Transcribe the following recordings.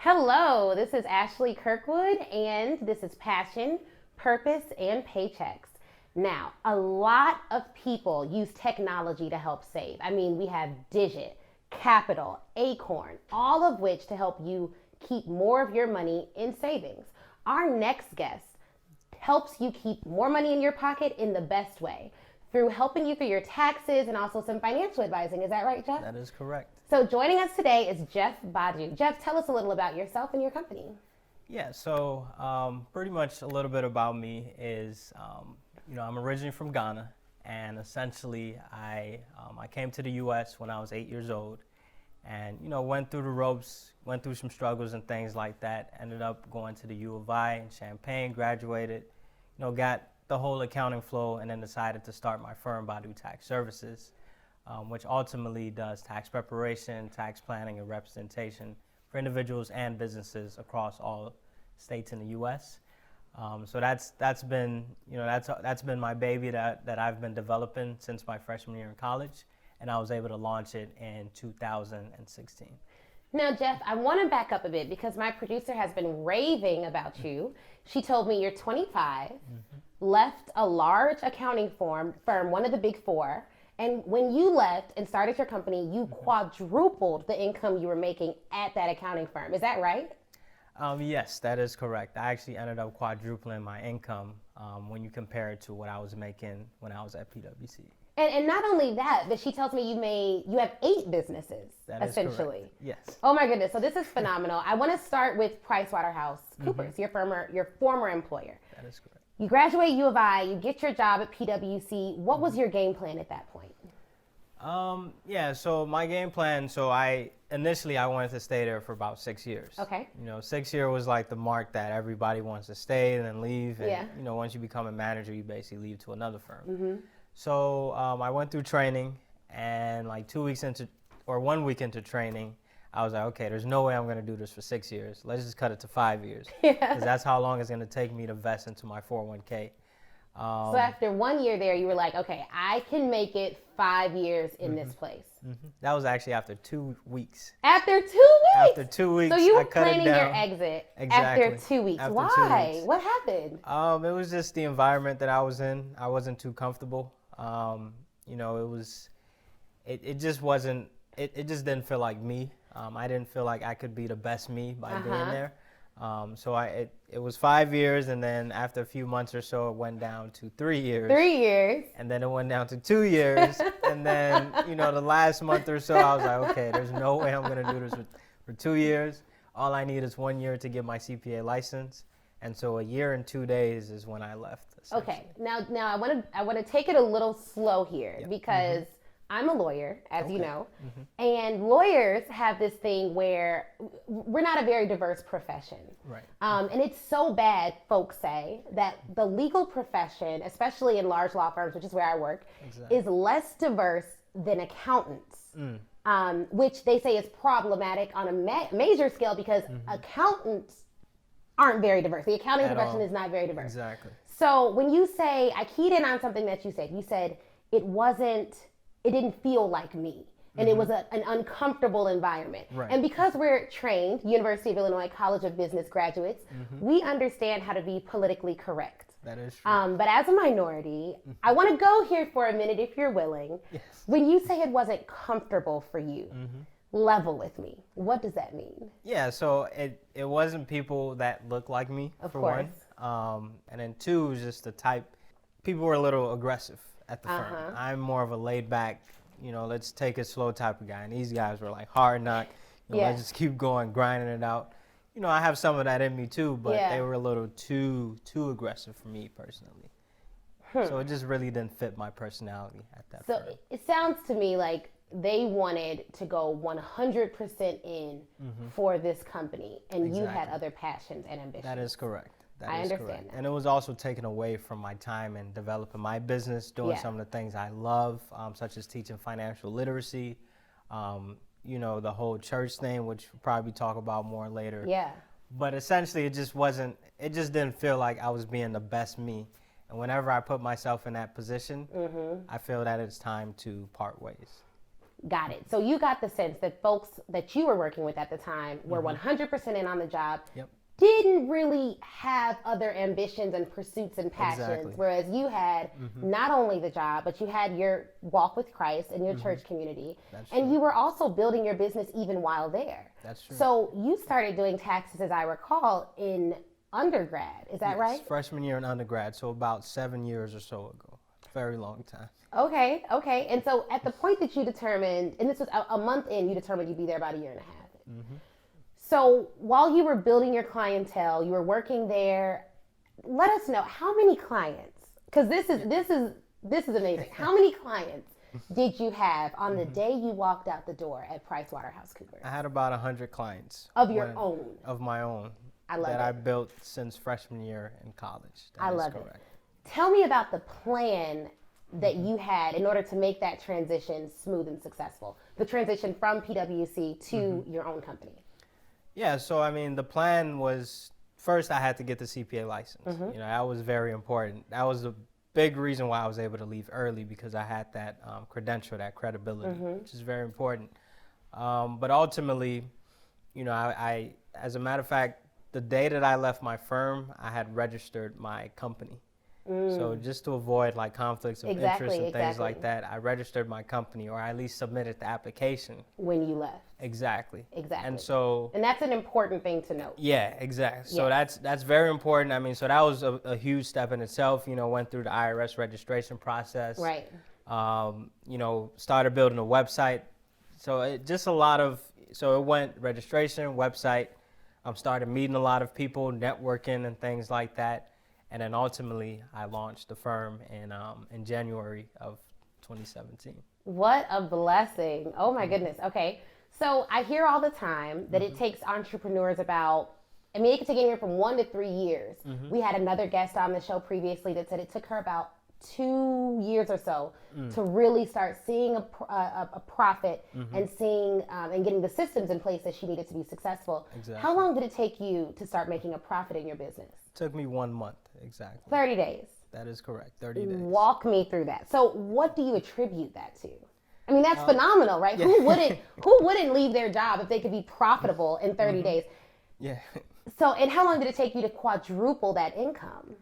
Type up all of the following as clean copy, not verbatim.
Hello, this is Ashley Kirkwood, and this is Passion, Purpose, and Paychecks. Now, a lot of people use technology to help save. I mean, we have Digit, Capital, Acorn, all of which to help you keep more of your money in savings. Our next guest helps you keep more money in your pocket in the best way through helping you through your taxes and also some financial advising. Is that right, Jeff? That is correct. So joining us today is Jeff Badu. Jeff, tell us a little about yourself and your company. Yeah, so pretty much a little bit about me is, I'm originally from Ghana, and essentially I came to the U.S. when I was 8 years old, and went through the ropes, went through some struggles and things like that. Ended up going to the U of I in Champaign, graduated, got the whole accounting flow, and then decided to start my firm, Badu Tax Services, which ultimately does tax preparation, tax planning, and representation for individuals and businesses across all states in the U.S. So that's been my baby that I've been developing since my freshman year in college, and I was able to launch it in 2016. Now, Jeff, I want to back up a bit because my producer has been raving about you. She told me you're 25, left a large accounting firm, one of the big four, and when you left and started your company, you quadrupled the income you were making at that accounting firm. Is that right? Yes, that is correct. I actually ended up quadrupling my income when you compare it to what I was making when I was at PwC. And not only that, but she tells me you have 8 businesses, That is essentially. correct. Yes. Oh my goodness. So this is phenomenal. I want to start with PricewaterhouseCoopers, your former employer. That is correct. You graduate U of I, you get your job at PwC. What was your game plan at that point? So my game plan, I wanted to stay there for about 6 years. Okay. 6 year was like the mark that everybody wants to stay and then leave. And, Yeah. Once you become a manager, you basically leave to another firm. Mm-hmm. So I went through training, and like 1 week into training, I was like, okay, there's no way I'm going to do this for 6 years. Let's just cut it to 5 years. Because that's how long it's going to take me to vest into my 401k. So after 1 year there, you were like, okay, I can make it 5 years in this place. That was actually after 2 weeks. After 2 weeks? After 2 weeks, So you were I cut planning it down. your exit Exactly. after 2 weeks. After Why? 2 weeks. What happened? It was just the environment that I was in. I wasn't too comfortable. It just wasn't, it just didn't feel like me. I didn't feel like I could be the best me by being there. It was 5 years, and then after a few months or so, it went down to 3 years. 3 years. And then it went down to 2 years. And then, the last month or so, I was like, okay, there's no way I'm going to do this for 2 years. All I need is 1 year to get my CPA license. And so 1 year and 2 days is when I left. Okay. Now I want to take it a little slow here because I'm a lawyer, as you know, and lawyers have this thing where we're not a very diverse profession. Right. And it's so bad, folks say, that the legal profession, especially in large law firms, which is where I work, is less diverse than accountants, which they say is problematic on a major scale because accountants aren't very diverse. The accounting profession is not very diverse. Exactly. So when you say, I keyed in on something that you said it didn't feel like me. And it was an uncomfortable environment. Right. And because we're trained, University of Illinois College of Business graduates, we understand how to be politically correct. That is true. But as a minority, I want to go here for a minute if you're willing. Yes. When you say it wasn't comfortable for you, level with me. What does that mean? Yeah, so it wasn't people that looked like me, for one. And then 2 was just the type, people were a little aggressive at the firm. I'm more of a laid back, let's take it slow type of guy. And these guys were like hard knock, let's just keep going, grinding it out. I have some of that in me too, but they were a little too aggressive for me personally. So it just really didn't fit my personality at that firm. So it sounds to me like they wanted to go 100% in for this company, and you had other passions and ambitions. That is correct. I understand that. And it was also taken away from my time in developing my business, doing some of the things I love, such as teaching financial literacy, the whole church thing, which we'll probably talk about more later. Yeah. But essentially, it just didn't feel like I was being the best me. And whenever I put myself in that position, I feel that it's time to part ways. Got it. So you got the sense that folks that you were working with at the time were 100% in on the job. Yep. Didn't really have other ambitions and pursuits and passions, Exactly. whereas you had not only the job, but you had your walk with Christ and your church community, That's and true. you were also building your business even while there. That's true. So you started doing taxes, as I recall, in undergrad. Is that right? Freshman year in undergrad, so about 7 years or so ago. Very long time. Okay. And so at the point that you determined, and this was a month in, you determined you'd be there about a year and a half. So while you were building your clientele, you were working there. Let us know how many clients, because this is amazing. How many clients did you have on the day you walked out the door at PricewaterhouseCoopers? I had about 100 clients. Of your own? Of my own. I love that it. I built since freshman year in college. I love correct. it. Tell me about the plan that you had in order to make that transition smooth and successful. The transition from PwC to your own company. Yeah, so I mean, the plan was first I had to get the CPA license. You know, that was very important. That was the big reason why I was able to leave early, because I had that credential, that credibility, which is very important. But ultimately, you know, I, as a matter of fact, the day that I left my firm, I had registered my company. So just to avoid like conflicts of interest and things like that, I registered my company, or I at least submitted the application. When you left. Exactly. Exactly. And that's an important thing to note. Yeah, exactly. So Yes. that's very important. I mean, so that was a huge step in itself. You know, went through the IRS registration process. Right. You know, started building a website. So it just a lot of, so it went registration, website. Started meeting a lot of people, networking and things like that. And then ultimately, I launched the firm in January of 2017. What a blessing. Oh my goodness. Okay. So I hear all the time that it takes entrepreneurs about, I mean, it could take anywhere from 1 to 3 years. We had another guest on the show previously that said it took her about 2 years or so to really start seeing a profit and seeing and getting the systems in place that she needed to be successful. Exactly. How long did it take you to start making a profit in your business? Took me 1 month, exactly. 30 days. That is correct, 30 days. Walk me through that. So what do you attribute that to? I mean, that's phenomenal, right? Yeah. Who wouldn't leave their job if they could be profitable in 30 days? Yeah. So, and how long did it take you to quadruple that income?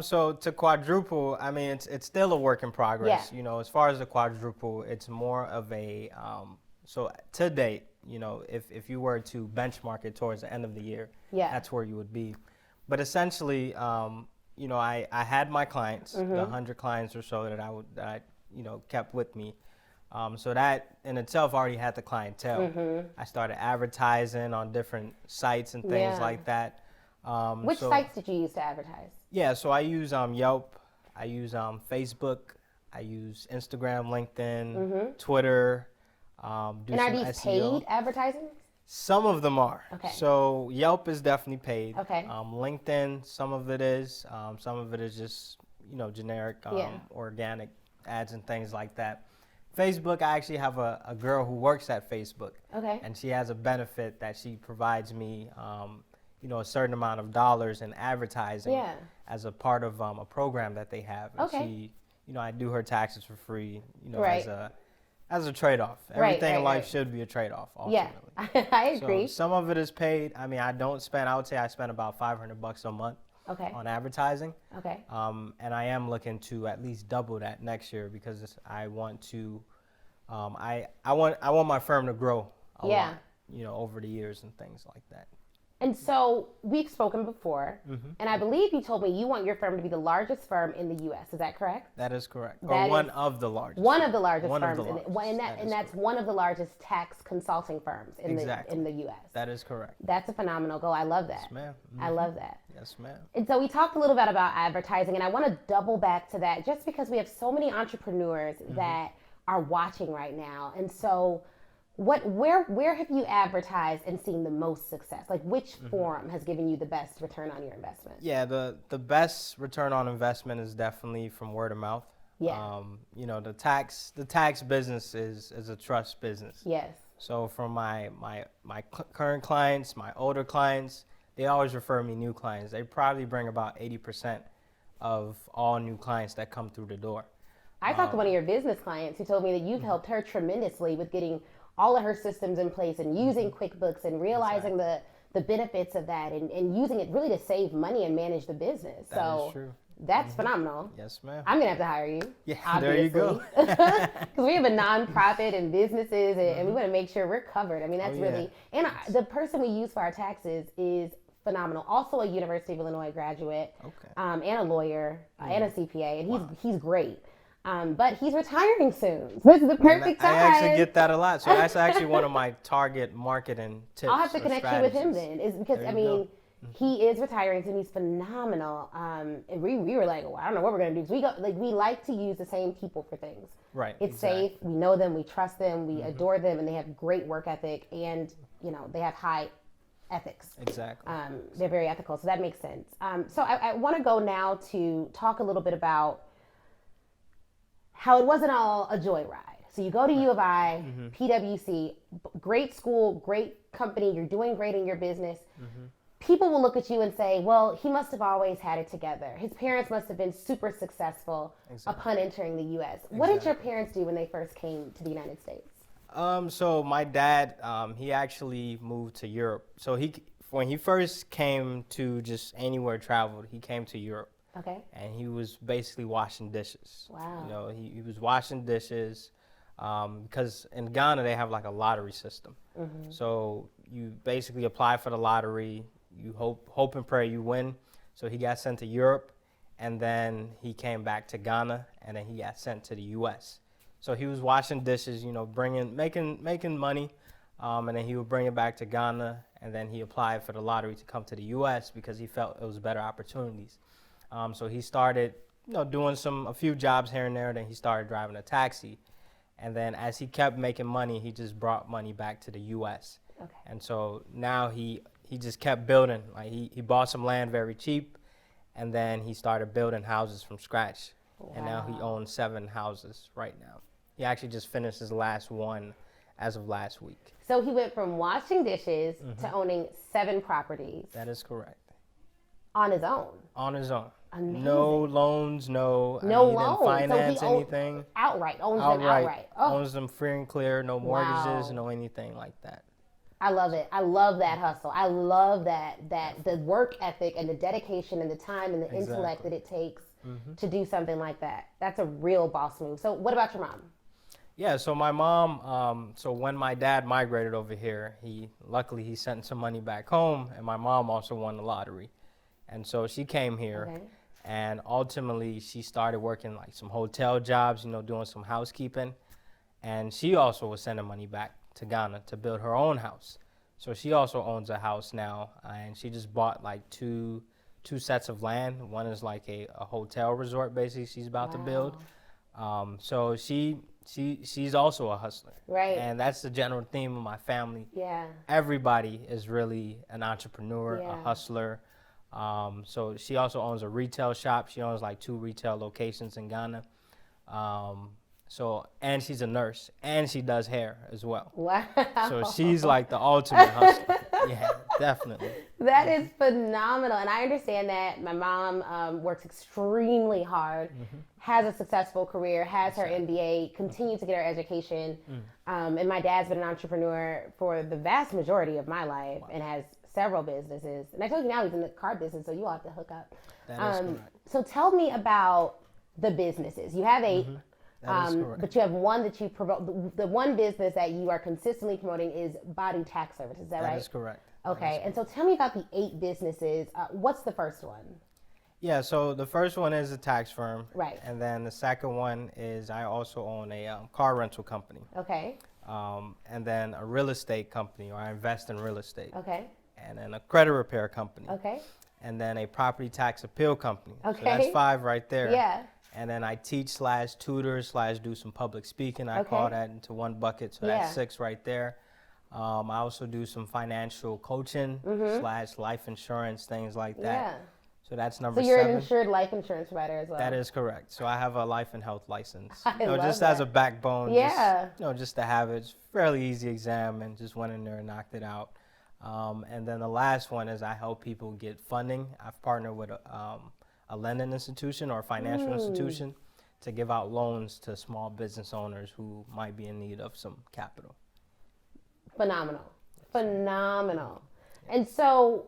So to quadruple, I mean, it's still a work in progress. Yeah. You know, as far as the quadruple, it's more of a, so to date, you know, if you were to benchmark it towards the end of the year, that's where you would be. But essentially, you know, I had my clients, the 100 clients or so that I you know, kept with me. So that in itself already had the clientele. I started advertising on different sites and things like that. Which sites did you use to advertise? Yeah, so I use Yelp, I use Facebook, I use Instagram, LinkedIn, Twitter. Do and are some these SEO. paid advertising? Some of them are. Okay. So Yelp is definitely paid. Okay. LinkedIn, some of it is. Some of it is just, you know, generic, organic ads and things like that. Facebook, I actually have a girl who works at Facebook. Okay. And she has a benefit that she provides me, you know, a certain amount of dollars in advertising as a part of a program that they have. And she, you know, I do her taxes for free, you know, as a trade-off. Everything in life should be a trade-off, ultimately. Yeah, I agree. So some of it is paid. I mean, I would say I spend about $500 a month on advertising. Okay. And I am looking to at least double that next year, because I want to, I want my firm to grow a lot, you know, over the years and things like that. And so we've spoken before, and I believe you told me you want your firm to be the largest firm in the U.S. Is that correct? That is correct. Or one of the largest. One of the largest one firms, of the largest. and that's one of the largest tax consulting firms in the U.S. That is correct. That's a phenomenal goal. I love that. Yes, ma'am. I love that. Yes, ma'am. And so we talked a little bit about advertising, and I want to double back to that just because we have so many entrepreneurs that are watching right now. And so where have you advertised and seen the most success? Like which forum has given you the best return on your investment? Yeah, the best return on investment is definitely from word of mouth. Yeah. You know, the tax business is a trust business. Yes. So from my current clients, my older clients, they always refer me new clients. They probably bring about 80% of all new clients that come through the door. I talked to one of your business clients who told me that you've helped her tremendously with getting all of her systems in place and using QuickBooks and realizing the benefits of that and using it really to save money and manage the business. That is true. That's phenomenal. Yes, ma'am. I'm gonna have to hire you. Yeah, obviously. there you go. Because we have a nonprofit and businesses, and we want to make sure we're covered. I mean, that's really, and the person we use for our taxes is phenomenal. Also a University of Illinois graduate, and a lawyer, and a CPA, and he's great. But he's retiring soon. So this is the perfect time. I actually get that a lot. So that's actually one of my target marketing tips. I'll have to connect you with him then. Is because I mean, go. He is retiring soon. He's phenomenal. And we were like, well, I don't know what we're gonna do. Because we like to use the same people for things. Right. It's safe. We know them. We trust them. We adore them, and they have great work ethic, and they have high ethics. Exactly. They're very ethical, so that makes sense. So I want to go now to talk a little bit about how it wasn't all a joyride. So you go to U of I, PwC, great school, great company, you're doing great in your business. People will look at you and say, well, he must have always had it together. His parents must have been super successful upon entering the U.S. What did your parents do when they first came to the United States? So my dad, he actually moved to Europe. So when he first came to just anywhere traveled, he came to Europe. Okay. And he was basically washing dishes. Wow. He was washing dishes because in Ghana they have like a lottery system. So you basically apply for the lottery, you hope and pray you win. So he got sent to Europe, and then he came back to Ghana, and then he got sent to the U.S. So he was washing dishes, making money, and then he would bring it back to Ghana, and then he applied for the lottery to come to the U.S. because he felt it was better opportunities. So he started, doing a few jobs here and there. Then he started driving a taxi, and then as he kept making money, he just brought money back to the U.S. Okay. And so now he just kept building. Like he bought some land very cheap, and then he started building houses from scratch. Wow. And now he owns 7 houses right now. He actually just finished his last one as of last week. So he went from washing dishes to owning 7 properties. That is correct. On his own. On his own. Amazing. No loans, no he loans. didn't finance anything. Owns them outright. Oh. Owns them free and clear, no mortgages, no anything like that. I love it. I love that hustle. I love that the work ethic and the dedication and the time and the intellect that it takes to do something like that. That's a real boss move. So what about your mom? Yeah, so my mom, so when my dad migrated over here, luckily he sent some money back home, and my mom also won the lottery. And so she came here, and ultimately she started working like some hotel jobs, doing some housekeeping. And she also was sending money back to Ghana to build her own house. So she also owns a house now, and she just bought like two sets of land. One is like a hotel resort, basically, she's about to build. So she's also a hustler. Right. And that's the general theme of my family. Yeah. Everybody is really an entrepreneur, a hustler. So she also owns a retail shop. She owns like 2 retail locations in Ghana. And she's a nurse, and she does hair as well. Wow. So she's like the ultimate hustler. Yeah, definitely. That is phenomenal. And I understand that my mom works extremely hard, has a successful career, has her MBA, continues to get her education. And my dad's been an entrepreneur for the vast majority of my life and has several businesses. And I told you now he's in the car business, so you all have to hook up. That is correct. So tell me about the businesses. You have 8. That is correct. But you have one that you promote. The one business that you are consistently promoting is Badu Tax Services. Is that right? That is correct. Okay. And so tell me about the 8 businesses. What's the first one? Yeah, so the first one is a tax firm. Right. And then the second one is I also own a car rental company. Okay. And then a real estate company, or I invest in real estate. Okay. And then a credit repair company. Okay. And then a property tax appeal company. Okay. So that's 5 right there. Yeah. And then I teach / tutor / do some public speaking. I call that into one bucket. So that's 6 right there. I also do some financial coaching / life insurance, things like that. Yeah. So that's number 7. So you're an insured life insurance provider as well. That is correct. So I have a life and health license. I love just that. as a backbone. Yeah. Just to have it. It's a fairly easy exam, and just went in there and knocked it out. And then the last one is I help people get funding. I've partnered with a lending institution or financial institution to give out loans to small business owners who might be in need of some capital. Phenomenal. Phenomenal. And so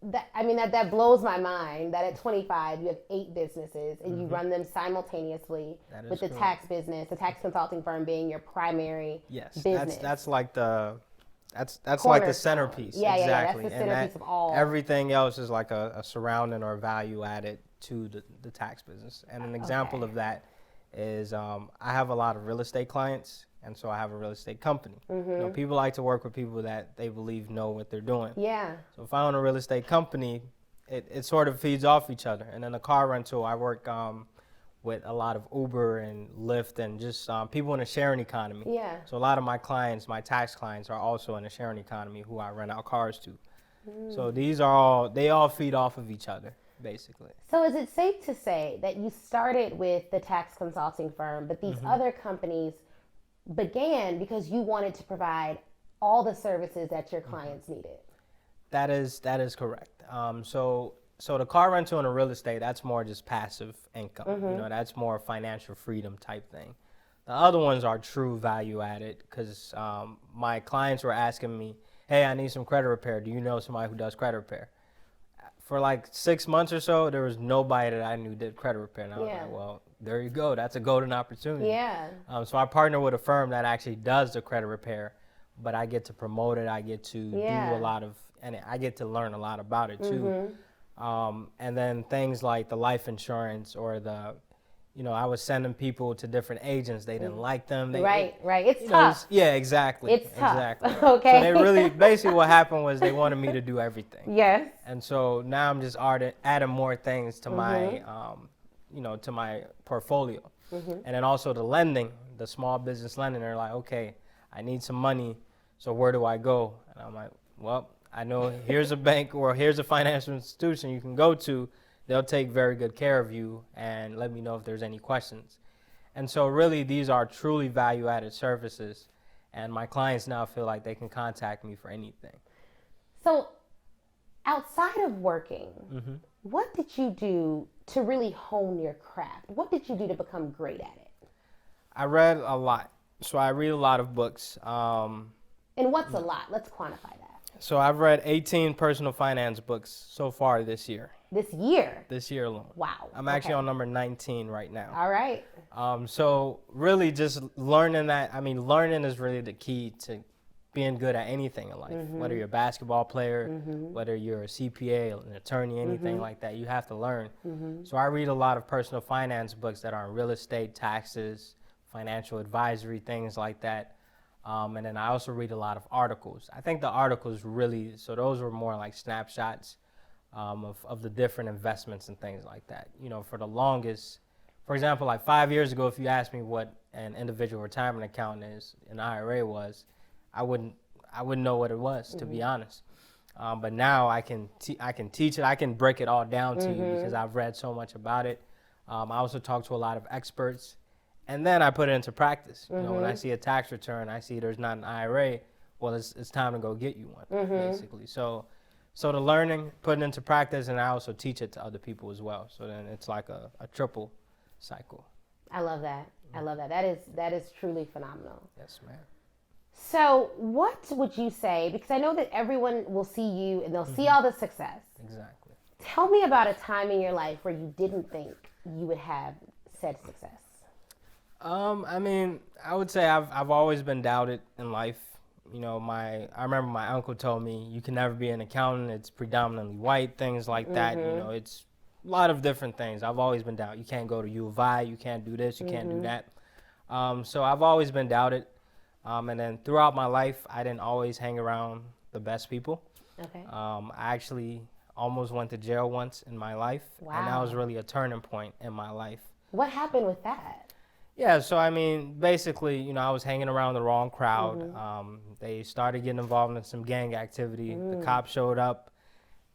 that blows my mind that at 25 you have 8 businesses and you run them simultaneously with the tax business, the tax consulting firm being your primary business. That's like the like the centerpiece. Yeah, exactly. That's the centerpiece of all. Everything else is like a surrounding or value added to the tax business. And an example of that is I have a lot of real estate clients, and so I have a real estate company. People like to work with people that they believe know what they're doing. Yeah. So if I own a real estate company, it sort of feeds off each other. And then the car rental, I work with a lot of Uber and Lyft and just people in the sharing economy. Yeah. So a lot of my clients, my tax clients, are also in the sharing economy who I rent out cars to. So they all feed off of each other, basically. So is it safe to say that you started with the tax consulting firm, but these other companies began because you wanted to provide all the services that your clients needed? That is correct. So the car rental and the real estate, that's more just passive income. That's more financial freedom type thing. The other ones are true value added because my clients were asking me, hey, I need some credit repair. Do you know somebody who does credit repair? For like 6 months or so, there was nobody that I knew did credit repair. And I was like, well, there you go. That's a golden opportunity. Yeah. So I partner with a firm that actually does the credit repair, but I get to promote it. I get to do a lot of, and I get to learn a lot about it too. And then things like the life insurance or I was sending people to different agents. They didn't like them. Right. It's tough. Exactly. It's tough. Exactly. Okay. So they really, basically what happened was they wanted me to do everything. Yes. And so now I'm just adding more things to my, to my portfolio. And then also the lending, the small business lending, they're like, okay, I need some money. So where do I go? And I'm like, well, I know here's a bank or here's a financial institution you can go to. They'll take very good care of you and let me know if there's any questions. And so really these are truly value-added services, and my clients now feel like they can contact me for anything. So outside of working, what did you do to really hone your craft? What did you do to become great at it? I read a lot. So I read a lot of books. And what's a lot? Let's quantify that. So I've read 18 personal finance books so far this year. This year? This year alone. Wow. I'm actually on number 19 right now. All right. So really just learning that, learning is really the key to being good at anything in life. Whether you're a basketball player, whether you're a CPA, an attorney, anything like that, you have to learn. So I read a lot of personal finance books that are on real estate, taxes, financial advisory, things like that. And then I also read a lot of articles. I think the articles really, so those were more like snapshots of the different investments and things like that. For the longest, for example, like 5 years ago, if you asked me what an individual retirement account is, an IRA was, I wouldn't know what it was, to be honest. But now I can teach it. I can break it all down to you because I've read so much about it. I also talk to a lot of experts. And then I put it into practice. When I see a tax return, I see there's not an IRA, well, it's time to go get you one, basically. So the learning, putting into practice, and I also teach it to other people as well. So then it's like a triple cycle. I love that. I love that. That is truly phenomenal. Yes, ma'am. So what would you say, because I know that everyone will see you and they'll see all the success. Exactly. Tell me about a time in your life where you didn't think you would have said success. I would say I've always been doubted in life. I remember my uncle told me you can never be an accountant. It's predominantly white, things like that. It's a lot of different things. I've always been doubted. You can't go to U of I, you can't do this, you can't do that. So I've always been doubted. And then throughout my life, I didn't always hang around the best people. Okay. I actually almost went to jail once in my life. Wow. And that was really a turning point in my life. What happened with that? Yeah, so basically, I was hanging around the wrong crowd. They started getting involved in some gang activity. The cops showed up,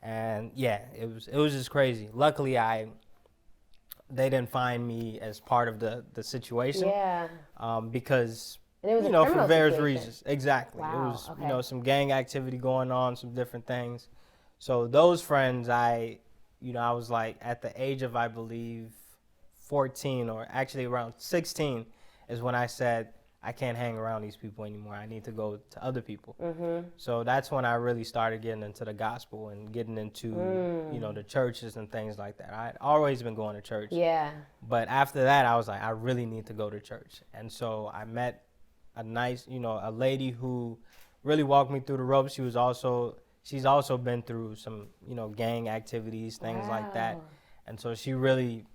and yeah, it was just crazy. Luckily, they didn't find me as part of the situation. Yeah. Because and it was for various reasons. Exactly. Wow. It was some gang activity going on, some different things. So those friends, I was like at the age of, I believe, 14 or actually around 16 is when I said, I can't hang around these people anymore. I need to go to other people. So that's when I really started getting into the gospel and getting into, you know, the churches and things like that. I had always been going to church. Yeah. But after that, I was like, I really need to go to church. And so I met a nice, you know, a lady who really walked me through the ropes. She's also been through some, you know, gang activities, things like that. And so she really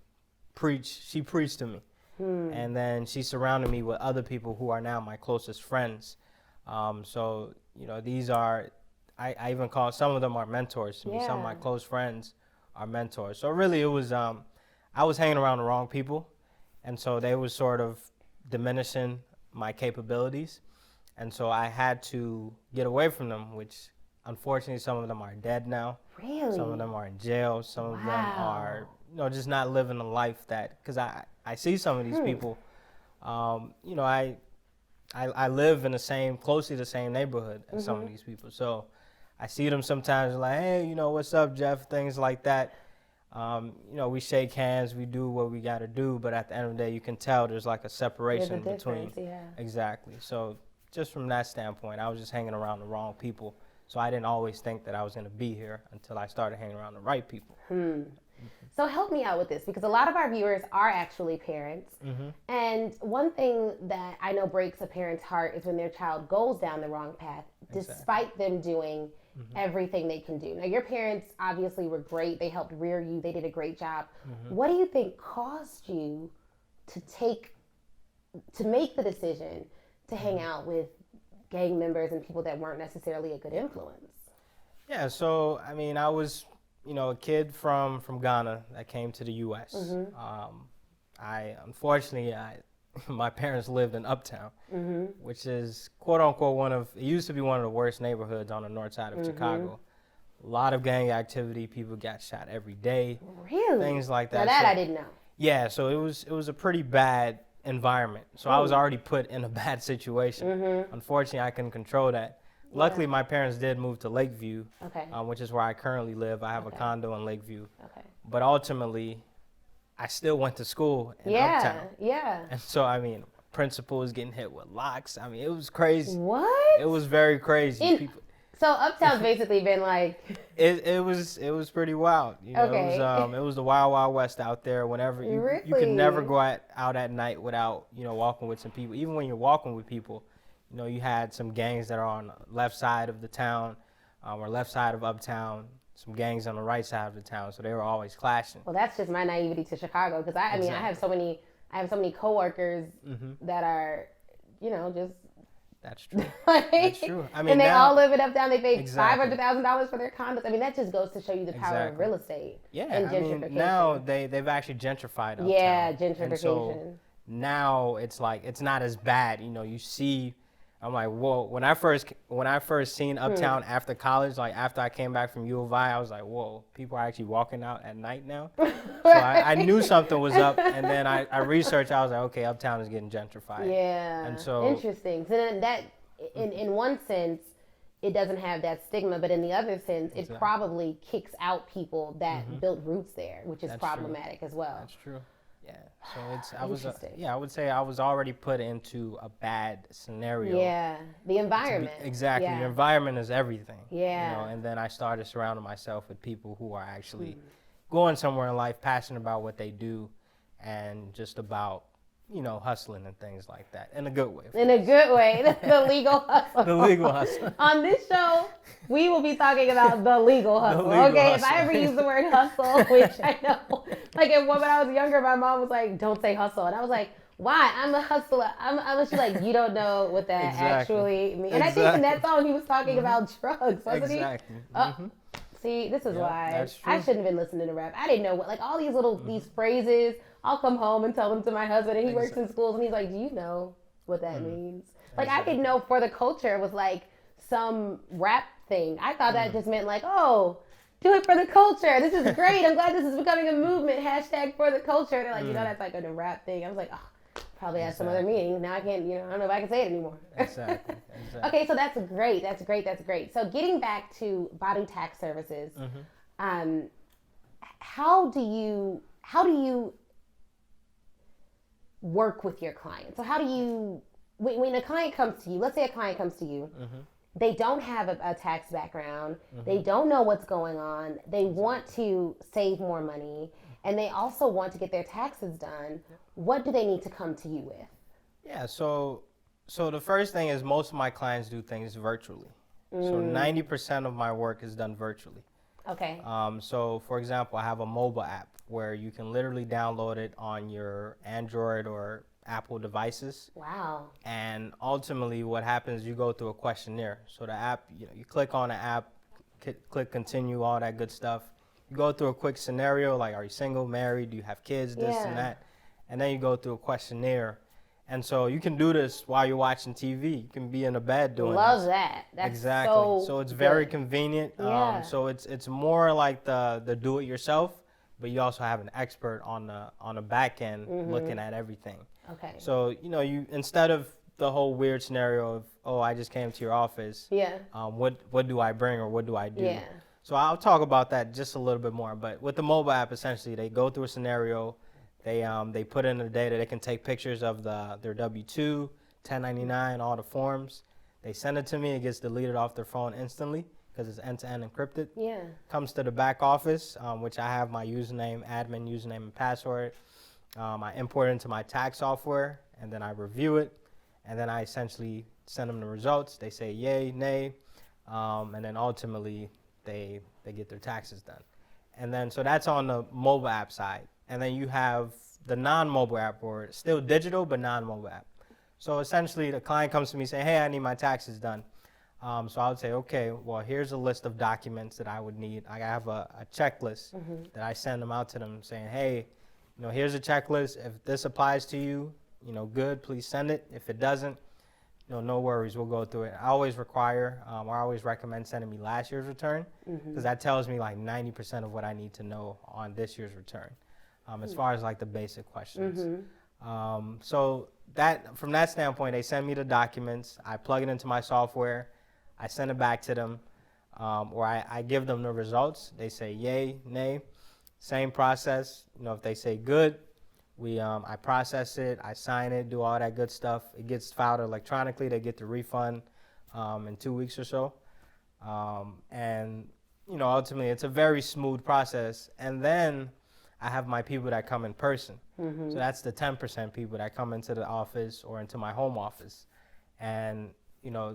preached to me. And then she surrounded me with other people who are now my closest friends. So, you know, these are, I even call, some of them are mentors to me. Some of my close friends are mentors. So really it was, I was hanging around the wrong people. And so they was sort of diminishing my capabilities. And so I had to get away from them, which unfortunately some of them are dead now. Really? Some of them are in jail. Some of them are, you know, just not living a life that, because I see some of these people, you know, I live in closely the same neighborhood as some of these people. So I see them sometimes like, hey, you know, what's up, Jeff? Things like that. You know, we shake hands, we do what we got to do, but at the end of the day, you can tell there's like a separation between. Exactly. So just from that standpoint, I was just hanging around the wrong people. So I didn't always think that I was going to be here until I started hanging around the right people. So help me out with this, because a lot of our viewers are actually parents. And one thing that I know breaks a parent's heart is when their child goes down the wrong path, despite them doing everything they can do. Now, your parents obviously were great. They helped rear you. They did a great job. What do you think caused you to make the decision to hang out with gang members and people that weren't necessarily a good influence? Yeah, so, I mean, I was, you know, a kid from Ghana that came to the U.S. Unfortunately, my parents lived in Uptown, which is quote unquote it used to be one of the worst neighborhoods on the north side of Chicago. A lot of gang activity, people got shot every day. Really? Things like that. Now that I didn't know. Yeah, so it was a pretty bad environment. So I was already put in a bad situation. Unfortunately, I couldn't control that. Luckily, my parents did move to Lakeview, which is where I currently live. I have a condo in Lakeview. But ultimately, I still went to school in Uptown. And so, I mean, principal was getting hit with locks. I mean, it was crazy. What? It was very crazy. So Uptown's basically been like... It was pretty wild. You know, it was the wild, wild west out there. Whenever you could never go out at night without, you know, walking with some people. Even when you're walking with people, you know, you had some gangs that are on the left side of the town or left side of Uptown, some gangs on the right side of the town. So they were always clashing. Well, that's just my naivety to Chicago, because I mean, I have so many coworkers that are, you know, just. That's true. Like, that's true. I mean, and they all live in Uptown. They pay $500,000 for their condos. I mean, that just goes to show you the power of real estate. Yeah, and I mean, now they've actually gentrified Uptown. Yeah, gentrification. And so now it's like it's not as bad. You know, you see. I'm like, whoa. When I first seen Uptown after college, like after I came back from U of I was like, whoa, people are actually walking out at night now. So I knew something was up, and then I researched. I was like, okay, Uptown is getting gentrified. Yeah. And so interesting. So then that, in one sense, it doesn't have that stigma, but in the other sense, it probably kicks out people that built roots there, which is problematic as well. That's true. Yeah, so I would say I was already put into a bad scenario. Yeah, the environment. Exactly, the environment is everything. Yeah. You know, and then I started surrounding myself with people who are actually going somewhere in life, passionate about what they do, and just about, you know, hustling and things like that in a good way. In a good way, the legal hustle. The legal hustle. On this show, we will be talking about the legal hustle. If I ever use the word hustle, which I know, like when I was younger, my mom was like, "Don't say hustle," and I was like, "Why? I'm a hustler." She's like, "You don't know what that actually means." And I think in that song he was talking about drugs, wasn't he? See, this is why I shouldn't have been listening to rap. I didn't know what, like, all these little these phrases. I'll come home and tell them to my husband, and he works in schools, and he's like, "Do you know what that means?" Like, I didn't know for the culture was like some rap thing. I thought that just meant like, "Oh, do it for the culture. This is great. I'm glad this is becoming a movement. #, for the culture." They're like, you know, that's like a rap thing. I was like, oh, probably has some other meaning. Now I can't, you know, I don't know if I can say it anymore. Exactly. Okay, so that's great. That's great. So getting back to Badu Tax Services, how do you work with your client? So how do you, when a client comes to you, let's say a client comes to you, they don't have a tax background, they don't know what's going on, they want to save more money, and they also want to get their taxes done. What do they need to come to you with? Yeah, so the first thing is most of my clients do things virtually. So 90% of my work is done virtually. Okay. So for example, I have a mobile app where you can literally download it on your Android or Apple devices. Wow. And ultimately what happens, you go through a questionnaire. So the app, you click on the app, click continue, all that good stuff. You go through a quick scenario, like are you single, married, do you have kids, this and that. And then you go through a questionnaire. And so you can do this while you're watching TV. You can be in a bed doing Love this. that. That's exactly. So it's very convenient. Yeah. So it's more like the do it yourself, but you also have an expert on the back end looking at everything. Okay. So you instead of the whole weird scenario of, oh, I just came to your office. Yeah. What do I bring or what do I do? Yeah. So I'll talk about that just a little bit more. But with the mobile app, essentially, they go through a scenario. They put in the data. They can take pictures of their W-2, 1099, all the forms. They send it to me. It gets deleted off their phone instantly because it's end-to-end encrypted. Yeah. Comes to the back office, which I have my username, admin username and password. I import it into my tax software, and then I review it, and then I essentially send them the results. They say yay, nay, and then ultimately they get their taxes done. And then so that's on the mobile app side. And then you have the non-mobile app, or still digital but non-mobile app. So essentially the client comes to me saying, hey, I need my taxes done. So I would say, okay, well, here's a list of documents that I would need. I have a checklist that I send them out to them saying, hey, here's a checklist. If this applies to you, good, please send it. If it doesn't, no worries, we'll go through it. I always require, or I always recommend sending me last year's return because that tells me like 90% of what I need to know on this year's return. As far as like the basic questions. So that from that standpoint, they send me the documents, I plug it into my software, I send it back to them, or I give them the results. They say yay, nay, same process. If they say good, I process it, I sign it, do all that good stuff. It gets filed electronically. They get the refund in 2 weeks or so. And ultimately it's a very smooth process. And then I have my people that come in person. So that's the 10% people that come into the office or into my home office. And,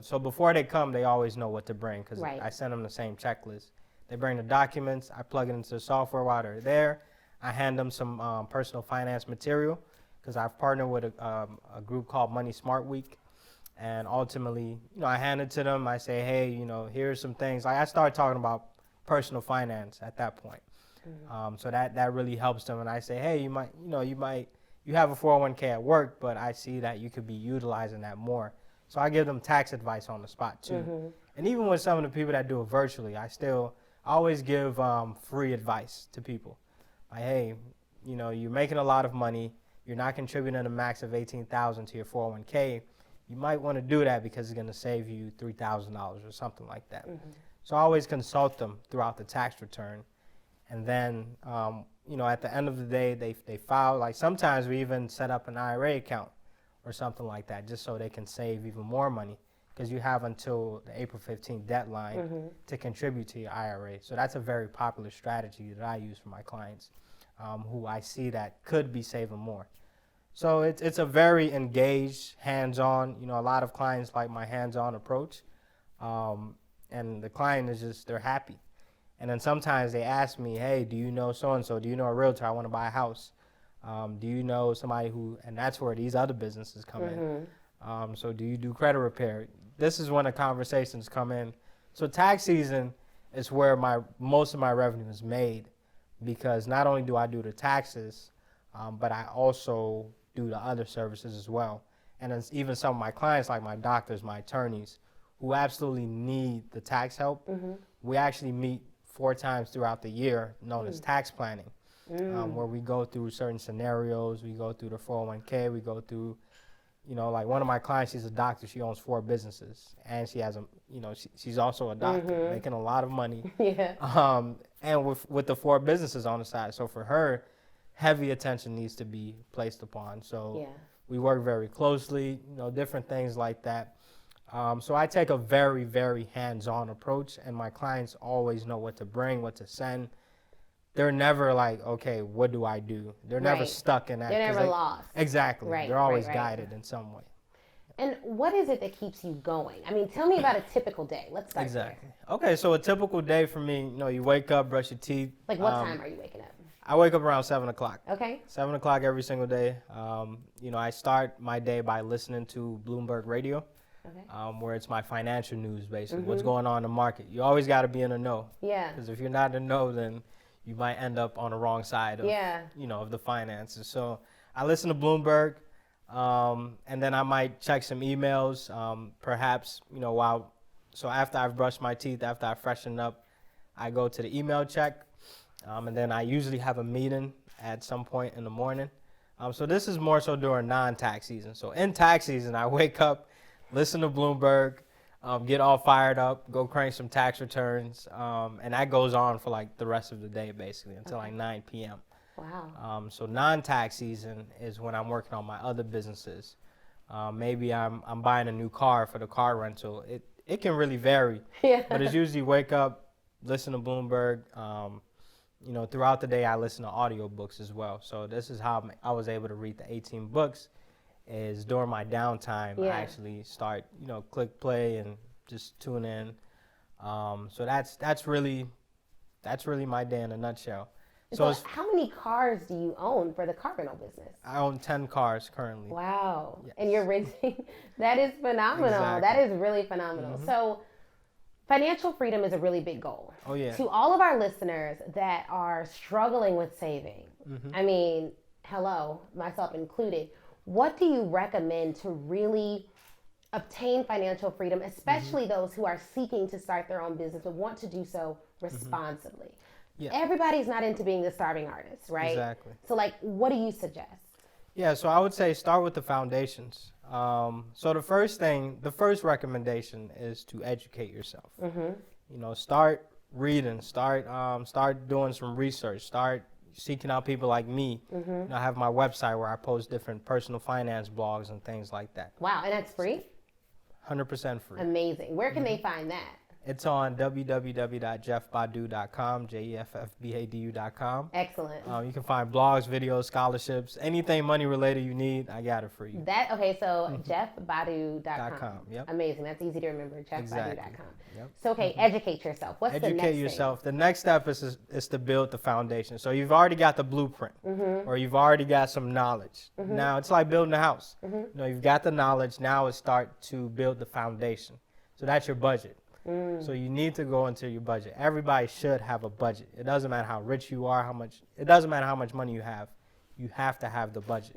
so before they come, they always know what to bring because I send them the same checklist. They bring the documents, I plug it into the software while they're there. I hand them some personal finance material because I've partnered with a group called Money Smart Week. And ultimately, I hand it to them. I say, hey, here's some things. I start talking about personal finance at that point. So that really helps them. And I say, hey, you have a 401k at work, but I see that you could be utilizing that more. So I give them tax advice on the spot too. And even with some of the people that do it virtually, I always give free advice to people. Like, hey, you're making a lot of money. You're not contributing a max of $18,000 to your 401k. You might want to do that because it's going to save you $3,000 or something like that. So I always consult them throughout the tax return. And then, at the end of the day, they file. Like sometimes we even set up an IRA account or something like that just so they can save even more money because you have until the April 15th deadline to contribute to your IRA. So that's a very popular strategy that I use for my clients who I see that could be saving more. So it's a very engaged, hands-on, a lot of clients like my hands-on approach. And the client is they're happy. And then sometimes they ask me, hey, do you know so-and-so? Do you know a realtor? I want to buy a house. Do you know somebody and that's where these other businesses come in. So do you do credit repair? This is when the conversations come in. So tax season is where most of my revenue is made because not only do I do the taxes, but I also do the other services as well. And then even some of my clients, like my doctors, my attorneys, who absolutely need the tax help, we actually meet 4 times throughout the year, known as tax planning, where we go through certain scenarios. We go through the 401k. We go through, like one of my clients, she's a doctor. She owns 4 businesses, and she has she's also a doctor, making a lot of money. Yeah. And with the 4 businesses on the side. So for her, heavy attention needs to be placed upon. So Yeah. we work very closely, different things like that. So I take a very, very hands-on approach, and my clients always know what to bring, what to send. They're never like, okay, what do I do? They're never Right. stuck in that. They're 'cause never lost. Exactly. Right, They're always right, right. guided in some way. And what is it that keeps you going? I mean, tell me about a typical day. Let's start Exactly. there. Okay, so a typical day for me, you wake up, brush your teeth. Like, what time are you waking up? I wake up around 7 o'clock. Okay. 7 o'clock every single day. I start my day by listening to Bloomberg Radio, Okay. where it's my financial news, basically, what's going on in the market. You always got to be in the know. Yeah. Because if you're not in the know, then you might end up on the wrong side of, of the finances. So I listen to Bloomberg, and then I might check some emails, perhaps, so after I've brushed my teeth, after I freshen up, I go to the email check, and then I usually have a meeting at some point in the morning. So this is more so during non-tax season. So in tax season, I wake up, listen to Bloomberg, get all fired up, go crank some tax returns, and that goes on for like the rest of the day, basically, until like 9 p.m. Wow. So non-tax season is when I'm working on my other businesses. Maybe I'm buying a new car for the car rental. It can really vary, Yeah. but it's usually wake up, listen to Bloomberg. Throughout the day, I listen to audiobooks as well. So this is how I was able to read the 18 books. Is during my downtime, I actually start, click play and just tune in. So that's really my day in a nutshell. So how many cars do you own for the car rental business? I own 10 cars currently. Wow. Yes. And you're renting. That is phenomenal. Exactly. That is really phenomenal. So financial freedom is a really big goal. Oh, yeah. To all of our listeners that are struggling with saving, I mean, hello, myself included, what do you recommend to really obtain financial freedom, especially those who are seeking to start their own business but want to do so responsibly? Yeah. Everybody's not into being the starving artist, right? Exactly. So, like, what do you suggest? Yeah, so I would say start with the foundations. So the first recommendation is to educate yourself. Start reading, start doing some research, start seeking out people like me. I have my website where I post different personal finance blogs and things like that. Wow, and that's free? 100% free. Amazing. Where can they find that? It's on www.jeffbadu.com, jeffbadu.com. Excellent. You can find blogs, videos, scholarships, anything money related you need, I got it for you. So jeffbadu.com. Yep. Amazing. That's easy to remember, jeffbadu.com. Exactly. Yep. So, okay, educate yourself. What's the next Educate thing? yourself. The next step is to build the foundation. So you've already got the blueprint, or you've already got some knowledge. Now it's like building a house. You've got the knowledge. Now it's start to build the foundation. So that's your budget. So you need to go into your budget. Everybody should have a budget. It doesn't matter how rich you are, it doesn't matter how much money you have. You have to have the budget.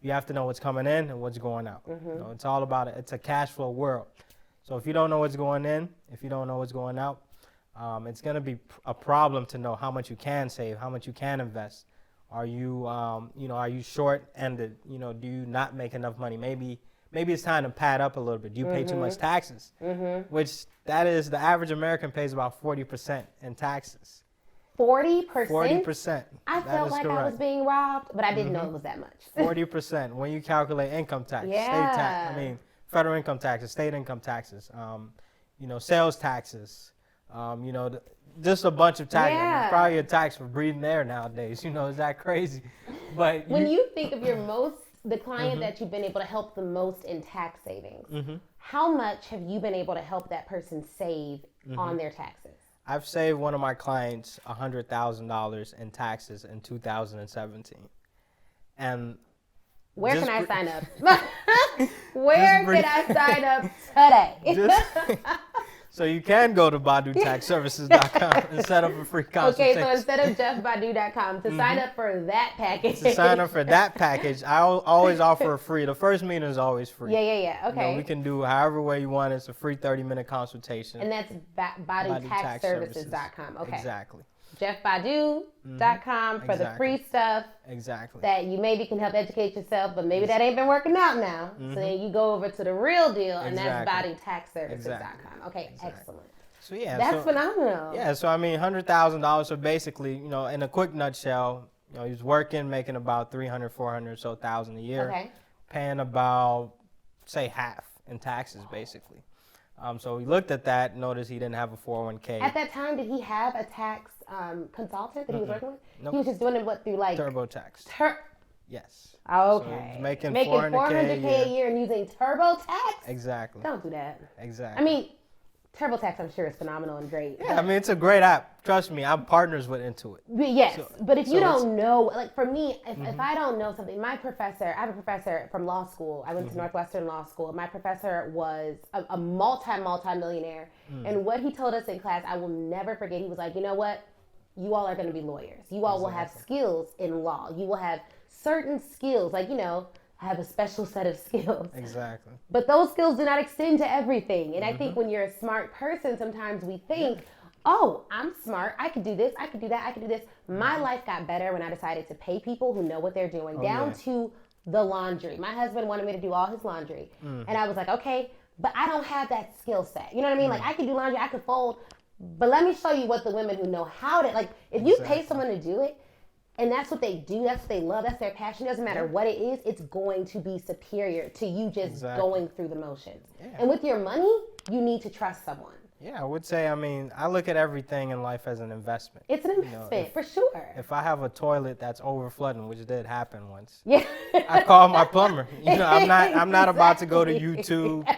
You have to know what's coming in and what's going out. It's all about it. It's a cash flow world. So if you don't know what's going in, if you don't know what's going out, it's going to be a problem to know how much you can save, how much you can invest. Are you short-ended? Do you not make enough money? Maybe it's time to pad up a little bit. Do you pay too much taxes? Which that is, the average American pays about 40% in taxes. 40%? 40%. I felt like I was being robbed, but I didn't know it was that much. 40% when you calculate income tax, state tax. Federal income taxes, state income taxes, sales taxes, just a bunch of taxes. Yeah. Probably a tax for breathing air nowadays. Is that crazy? But when you think of the client that you've been able to help the most in tax savings, how much have you been able to help that person save on their taxes? I've saved one of my clients $100,000 in taxes in 2017. And where can I sign up? Where can I sign up today? So you can go to BaduTaxServices.com and set up a free consultation. Okay, so instead of JeffBadu.com, to sign up for that package. To sign up for that package, I always offer a free. The first meeting is always free. Yeah. Okay. We can do however way you want. It's a free 30-minute consultation. And that's BaduTaxServices.com. Okay. Exactly. JeffBadu.com for the free stuff. Exactly. That you maybe can help educate yourself, but maybe that ain't been working out now. So then you go over to the real deal, and that's BaduTaxServices.com. Okay, excellent. So yeah, that's phenomenal. Yeah, so $100,000. So basically, in a quick nutshell, You know, he was working, making about 300, 400 or so thousand a year, Okay. paying about, say, half in taxes, basically. So we looked at that, noticed he didn't have a 401k. At that time, did he have a tax consultant that he was working with? Nope. He was just doing it through like TurboTax. Okay. Yes. So he's making 400K a year and using TurboTax? Exactly. Don't do that. Exactly. I mean, TurboTax, I'm sure, is phenomenal and great. Yeah, I mean, it's a great app. Trust me, I'm partners with Intuit. But yes, So- but if you so don't know, like for me, if I don't know something, my professor, I have a professor from law school. I went to Northwestern Law School. My professor was a multi-millionaire. And what he told us in class, I will never forget. He was like, you know what? You all are going to be lawyers. You all will have skills in law. You will have certain skills, like, you know, I have a special set of skills. Exactly. But those skills do not extend to everything. And I think when you're a smart person, sometimes we think, oh, I'm smart. I could do this. I could do that. I could do this. My life got better when I decided to pay people who know what they're doing, down to the laundry. My husband wanted me to do all his laundry. And I was like, okay, but I don't have that skill set. You know what I mean? Like I could do laundry, I could fold. But let me show you what the women who know how to, like, if you pay someone to do it, and that's what they do, that's what they love, that's their passion, doesn't matter what it is, it's going to be superior to you just going through the motions. And with your money, you need to trust someone. Yeah, I would say, I mean, I look at everything in life as an investment. It's an investment, for sure. If I have a toilet that's overflooding, which did happen once, Yeah. I call my plumber. You know, I'm not about to go to YouTube,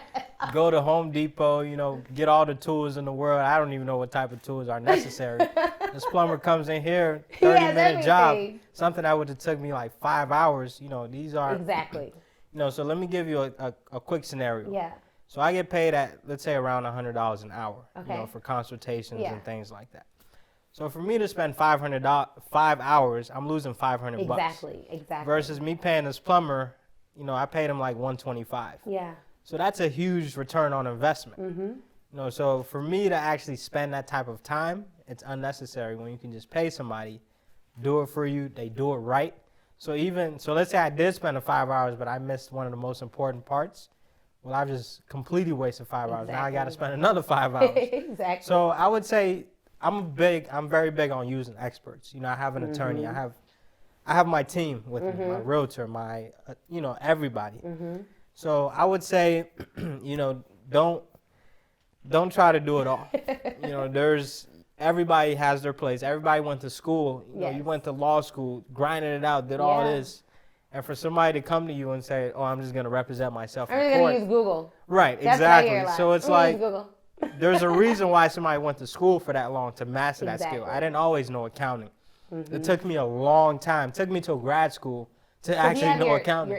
go to Home Depot, you know, get all the tools in the world. I don't even know what type of tools are necessary. This plumber comes in here, 30-minute job, something that would have took me like 5 hours. You know, these are Exactly. You know, so let me give you a quick scenario. Yeah. So I get paid at, let's say, around $100 an hour, Okay. you know, for consultations Yeah. and things like that. So for me to spend 5 hours, I'm losing 500 bucks. Exactly. Versus me paying this plumber, you know, I paid him like 125. Yeah. So that's a huge return on investment. Mm-hmm. You know, so for me to actually spend that type of time, it's unnecessary when you can just pay somebody, do it for you, they do it right. So let's say I did spend the 5 hours, but I missed one of the most important parts. Well, I've just completely wasted 5 hours. Now I got to spend another 5 hours. Exactly. So I would say I'm very big on using experts. You know, I have an attorney. I have my team with me, my realtor, my, you know, everybody. So I would say, you know, don't try to do it all. You know, everybody has their place. Everybody went to school. You know, you went to law school, grinded it out, did all this. And for somebody to come to you and say, oh, I'm just going to represent myself in court. I'm going to use Google. Right, That's exactly. So it's like, Google. there's a reason why somebody went to school for that long to master that skill. Exactly. I didn't always know accounting. It took me a long time. It took me till grad school to actually know accounting.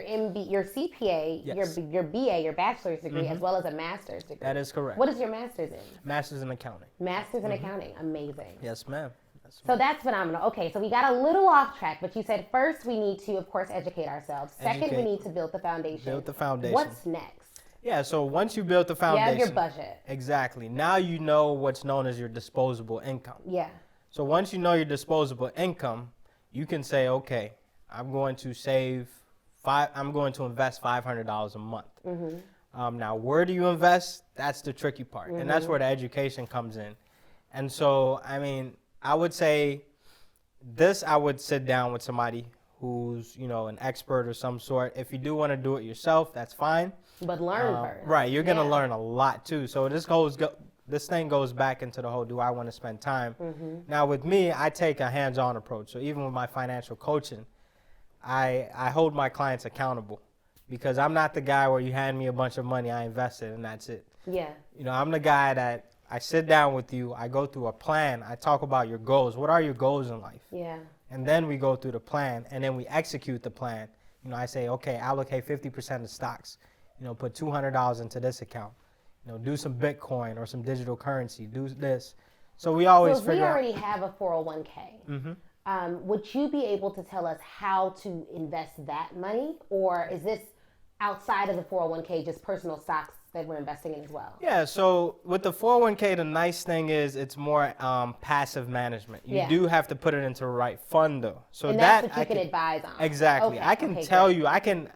Your CPA, Yes. your BA, your bachelor's degree, as well as a master's degree. That is correct. What is your master's in? Master's in accounting. Master's in accounting. Amazing. Yes, ma'am. So that's phenomenal. Okay, so we got a little off track, but you said first we need to, of course, educate ourselves. Second, we need to build the foundation. Build the foundation. What's next? Yeah, so once you build the foundation. You have your budget. Exactly. Now you know what's known as your disposable income. Yeah. So once you know your disposable income, you can say, okay, I'm going to invest $500 a month. Now, where do you invest? That's the tricky part. And that's where the education comes in. And so, I mean, I would say I would sit down with somebody who's, you know, an expert or some sort. If you do want to do it yourself, that's fine. But learn first. Right, you're going to learn a lot too. So this thing goes back into the whole, do I want to spend time? Now with me, I take a hands-on approach. So even with my financial coaching, I hold my clients accountable, because I'm not the guy where you hand me a bunch of money, I invest it, and that's it. Yeah. You know, I'm the guy that I sit down with you, I go through a plan, I talk about your goals. What are your goals in life? Yeah. And then we go through the plan, and then we execute the plan. You know, I say, okay, allocate 50% of stocks. You know, put $200 into this account. You know, do some Bitcoin or some digital currency. Do this. So we always So if we figure already have a 401k, would you be able to tell us how to invest that money, or is this outside of the 401k just personal stocks that we're investing in as well? Yeah, so with the 401k, the nice thing is it's more passive management. You do have to put it into the right fund though. So and that's what you can advise on. Exactly. Okay, I can tell you, I can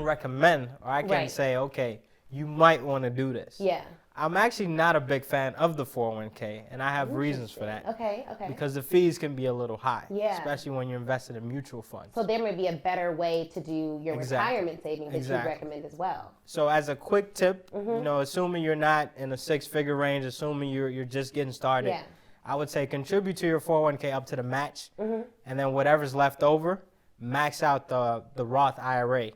recommend, or I can say, okay, you might want to do this. Yeah. I'm actually not a big fan of the 401k, and I have reasons for that. Okay. Because the fees can be a little high, Yeah. especially when you're invested in mutual funds. So there may be a better way to do your Exactly. retirement savings that you recommend as well. So as a quick tip, assuming you're not in a six-figure range, assuming you're just getting started, Yeah. I would say contribute to your 401k up to the match, and then whatever's left over, max out the Roth IRA.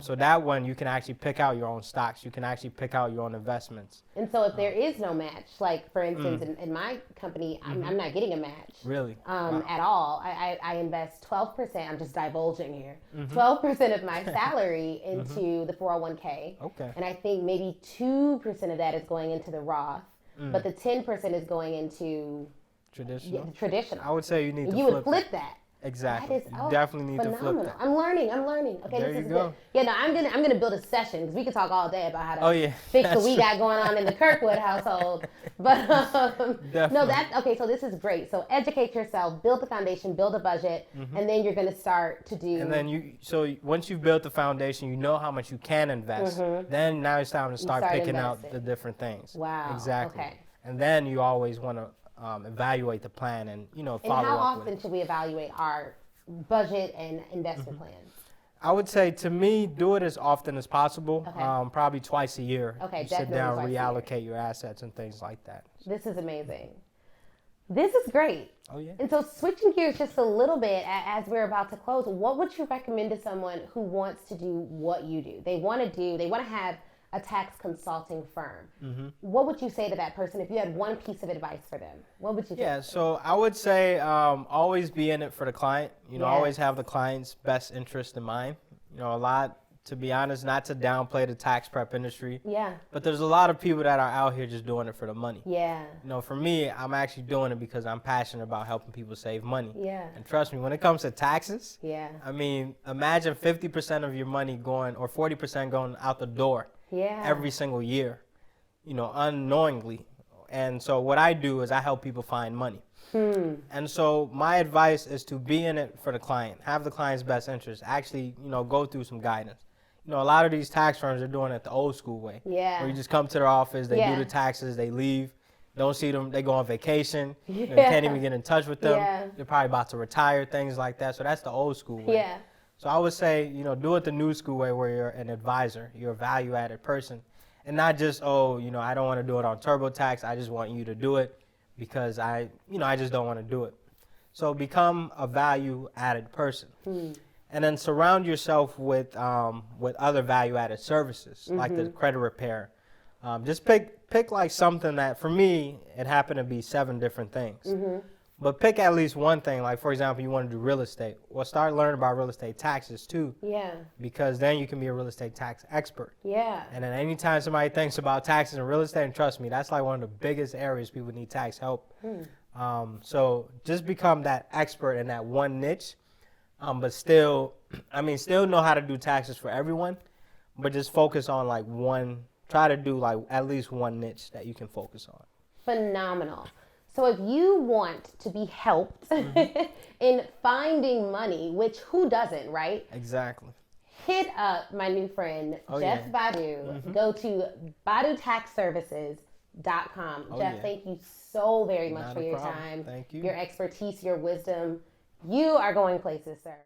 So that one, you can actually pick out your own stocks. You can actually pick out your own investments. And so if there is no match, like for instance, in my company, I'm not getting a match. Really? At all. I invest 12%, I'm just divulging here, 12% of my salary into the 401k. Okay. And I think maybe 2% of that is going into the Roth, but the 10% is going into traditional. I would say you need to You would flip that. Exactly. That is You definitely need phenomenal. to flip that. I'm learning. Okay, There this you is go. good. Yeah, no, I'm gonna build a session because we can talk all day about how to fix what That's we true. got going on in the Kirkwood household. But no, Definitely. that's okay. So this is great. So educate yourself, build the foundation, build a budget, and then you're gonna start to do. And then once you've built the foundation, you know how much you can invest. Then now it's time to start picking out investing. the different things. Wow. Exactly. Okay. And then you always want to evaluate the plan and follow And how up with often it. should we evaluate our budget and investment plans? I would say, to me, do it as often as possible. Okay. Probably twice a year. Okay, You sit definitely down, twice a year. reallocate your assets and things like that. This is amazing. This is great. Oh yeah. And so switching gears just a little bit as we're about to close, what would you recommend to someone who wants to do what you do? They want to have a tax consulting firm. What would you say to that person if you had one piece of advice for them? What would you say? Yeah, so I would say always be in it for the client. Always have the client's best interest in mind. To be honest, not to downplay the tax prep industry. Yeah. But there's a lot of people that are out here just doing it for the money. Yeah. For me, I'm actually doing it because I'm passionate about helping people save money. Yeah. And trust me, when it comes to taxes, Yeah. I mean, imagine 50% of your money going, or 40% going out the door. Yeah. Every single year, unknowingly. And so what I do is I help people find money. And so my advice is to be in it for the client, have the client's best interest, actually, go through some guidance. A lot of these tax firms are doing it the old school way. Yeah. Where you just come to their office, they do the taxes, they leave, don't see them, they go on vacation, can't even get in touch with them. Yeah. They're probably about to retire, things like that. So that's the old school way. Yeah. So I would say, do it the new school way where you're an advisor, you're a value-added person, and not just, I don't want to do it on TurboTax. I just want you to do it because I just don't want to do it. So become a value-added person, and then surround yourself with other value-added services like the credit repair. Just pick like something that, for me, it happened to be 7 different things. But pick at least one thing. Like, for example, you want to do real estate. Well, start learning about real estate taxes too. Yeah. Because then you can be a real estate tax expert. Yeah. And then anytime somebody thinks about taxes and real estate, and trust me, that's like one of the biggest areas people need tax help. So just become that expert in that one niche. But still know how to do taxes for everyone. But just focus on like one, try to do like at least one niche that you can focus on. Phenomenal. So if you want to be helped in finding money, which who doesn't, right? Exactly. Hit up my new friend, Jeff Badu. Go to badutaxservices.com. Jeff, thank you so very much Not for a your problem. time, Thank you. your expertise, your wisdom. You are going places, sir.